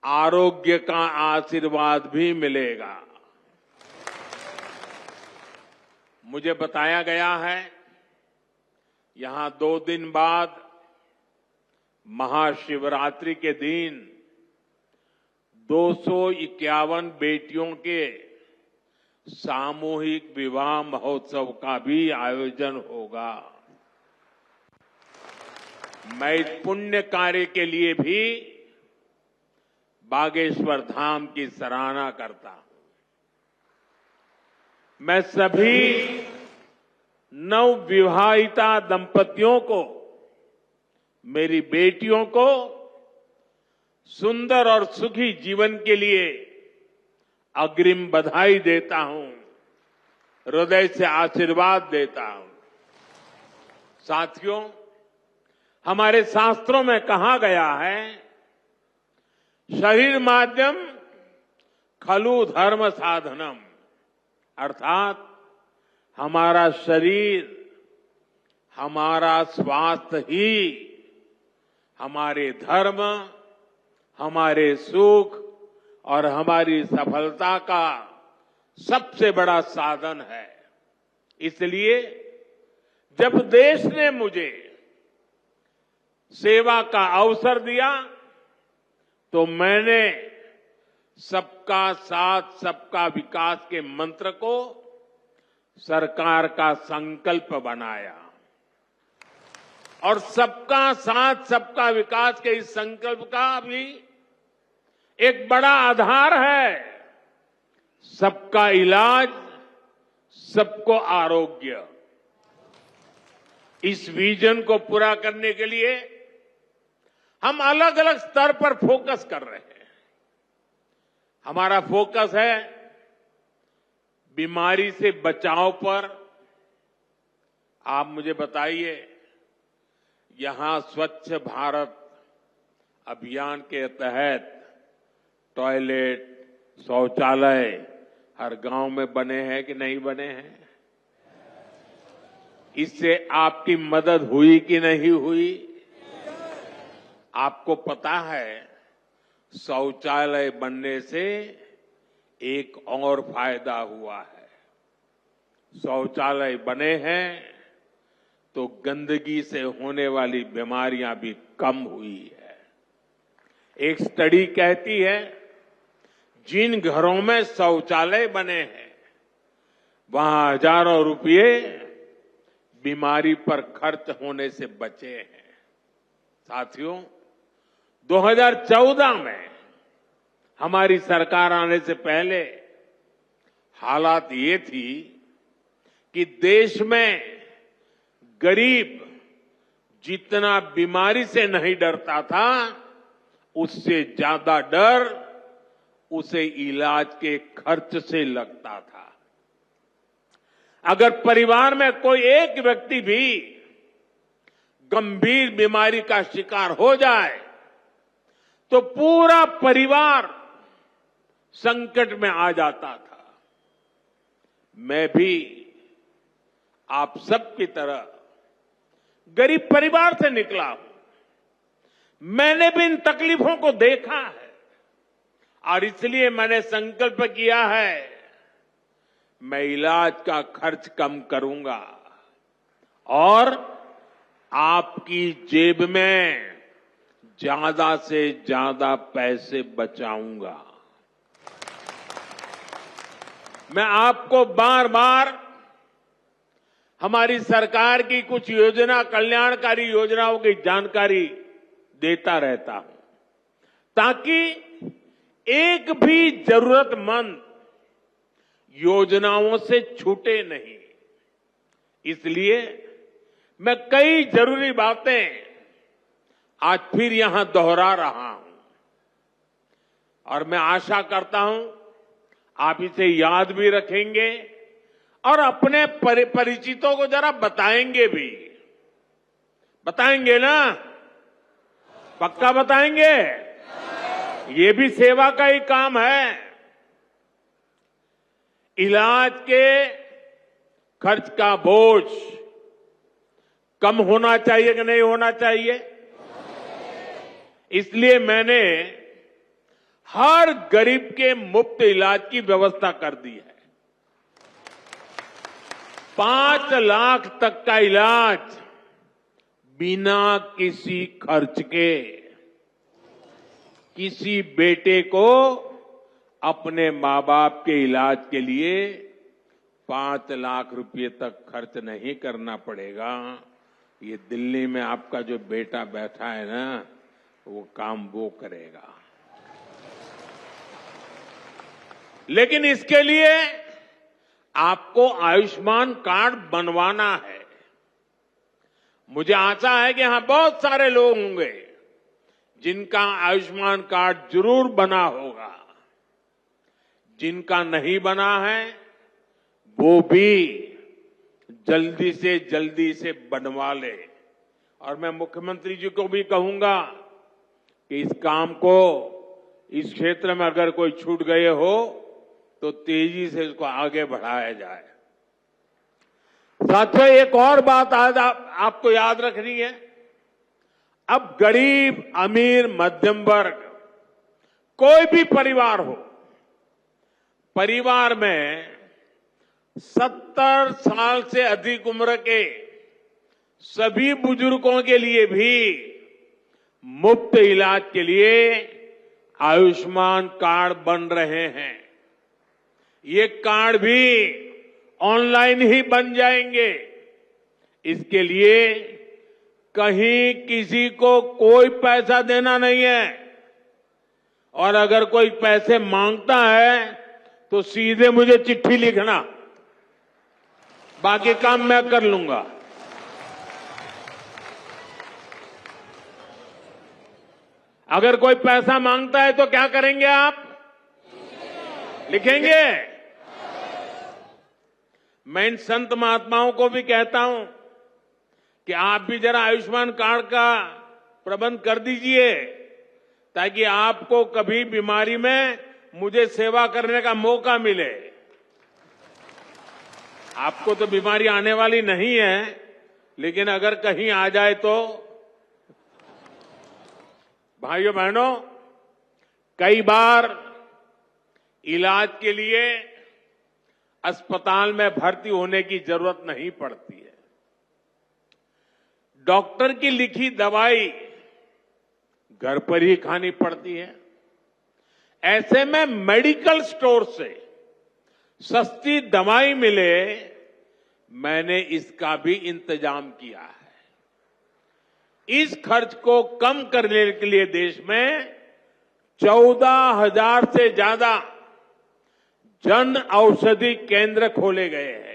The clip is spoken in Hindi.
आरोग्य का आशीर्वाद भी मिलेगा। मुझे बताया गया है यहां 2 दिन बाद महाशिवरात्रि के दिन 251 बेटियों के सामूहिक विवाह महोत्सव का भी आयोजन होगा। मैं इस पुण्य कार्य के लिए भी बागेश्वर धाम की सराहना करता हूं। मैं सभी नवविवाहिता दंपतियों को, मेरी बेटियों को सुंदर और सुखी जीवन के लिए अग्रिम बधाई देता हूं, हृदय से आशीर्वाद देता हूं। साथियों, हमारे शास्त्रों में कहा गया है, शरीर माध्यम खलु धर्म साधनम, अर्थात हमारा शरीर, हमारा स्वास्थ्य ही हमारे धर्म, हमारे सुख और हमारी सफलता का सबसे बड़ा साधन है। इसलिए जब देश ने मुझे सेवा का अवसर दिया तो मैंने सबका साथ सबका विकास के मंत्र को सरकार का संकल्प बनाया और सबका साथ सबका विकास के इस संकल्प का भी एक बड़ा आधार है सबका इलाज, सबको आरोग्य। इस विजन को पूरा करने के लिए हम अलग अलग स्तर पर फोकस कर रहे हैं। हमारा फोकस है बीमारी से बचाव पर। आप मुझे बताइए, यहां स्वच्छ भारत अभियान के तहत टॉयलेट, शौचालय हर गांव में बने हैं कि नहीं बने हैं? इससे आपकी मदद हुई कि नहीं हुई? आपको पता है, शौचालय बनने से एक और फायदा हुआ है। शौचालय बने हैं तो गंदगी से होने वाली बीमारियां भी कम हुई है। एक स्टडी कहती है, जिन घरों में शौचालय बने हैं वहां हजारों रुपये बीमारी पर खर्च होने से बचे हैं। साथियों, 2014 में हमारी सरकार आने से पहले हालात ये थी कि देश में गरीब जितना बीमारी से नहीं डरता था, उससे ज्यादा डर उसे इलाज के खर्च से लगता था। अगर परिवार में कोई एक व्यक्ति भी गंभीर बीमारी का शिकार हो जाए तो पूरा परिवार संकट में आ जाता था। मैं भी आप सबकी तरह गरीब परिवार से निकला हूं। मैंने भी इन तकलीफों को देखा है और इसलिए मैंने संकल्प किया है, मैं इलाज का खर्च कम करूंगा और आपकी जेब में ज्यादा से ज्यादा पैसे बचाऊंगा। मैं आपको बार बार हमारी सरकार की कुछ योजना, कल्याणकारी योजनाओं की जानकारी देता रहता हूं ताकि एक भी जरूरतमंद योजनाओं से छूटे नहीं। इसलिए मैं कई जरूरी बातें आज फिर यहां दोहरा रहा हूं और मैं आशा करता हूं आप इसे याद भी रखेंगे और अपने परिचितों को जरा बताएंगे भी। बताएंगे ना? पक्का बताएंगे? ये भी सेवा का ही काम है। इलाज के खर्च का बोझ कम होना चाहिए कि नहीं होना चाहिए? इसलिए मैंने हर गरीब के मुफ्त इलाज की व्यवस्था कर दी है। 5 लाख तक का इलाज बिना किसी खर्च के। किसी बेटे को अपने मां बाप के इलाज के लिए 5 लाख रुपए तक खर्च नहीं करना पड़ेगा। ये दिल्ली में आपका जो बेटा बैठा है ना, वो काम वो करेगा। लेकिन इसके लिए आपको आयुष्मान कार्ड बनवाना है। मुझे आशा है कि यहां बहुत सारे लोग होंगे जिनका आयुष्मान कार्ड जरूर बना होगा। जिनका नहीं बना है वो भी जल्दी से बनवा ले। और मैं मुख्यमंत्री जी को भी कहूंगा कि इस काम को, इस क्षेत्र में अगर कोई छूट गए हो तो तेजी से इसको आगे बढ़ाया जाए। साथियों, एक और बात आज आपको याद रखनी है। अब गरीब, अमीर, मध्यम वर्ग, कोई भी परिवार हो, परिवार में 70 साल से अधिक उम्र के सभी बुजुर्गों के लिए भी मुफ्त इलाज के लिए आयुष्मान कार्ड बन रहे हैं। ये कार्ड भी ऑनलाइन ही बन जाएंगे। इसके लिए कहीं किसी को कोई पैसा देना नहीं है। और अगर कोई पैसे मांगता है तो सीधे मुझे चिट्ठी लिखना, बाकी काम मैं कर लूंगा। अगर कोई पैसा मांगता है तो क्या करेंगे आप? लिखेंगे? मैं इन संत महात्माओं को भी कहता हूं कि आप भी जरा आयुष्मान कार्ड का प्रबंध कर दीजिए, ताकि आपको कभी बीमारी में मुझे सेवा करने का मौका मिले। आपको तो बीमारी आने वाली नहीं है, लेकिन अगर कहीं आ जाए तो। भाइयों बहनों, कई बार इलाज के लिए अस्पताल में भर्ती होने की जरूरत नहीं पड़ती है। डॉक्टर की लिखी दवाई घर पर ही खानी पड़ती है। ऐसे में मेडिकल स्टोर से सस्ती दवाई मिले, मैंने इसका भी इंतजाम किया है। इस खर्च को कम करने के लिए देश में 14,000 से ज्यादा जन औषधि केंद्र खोले गए हैं।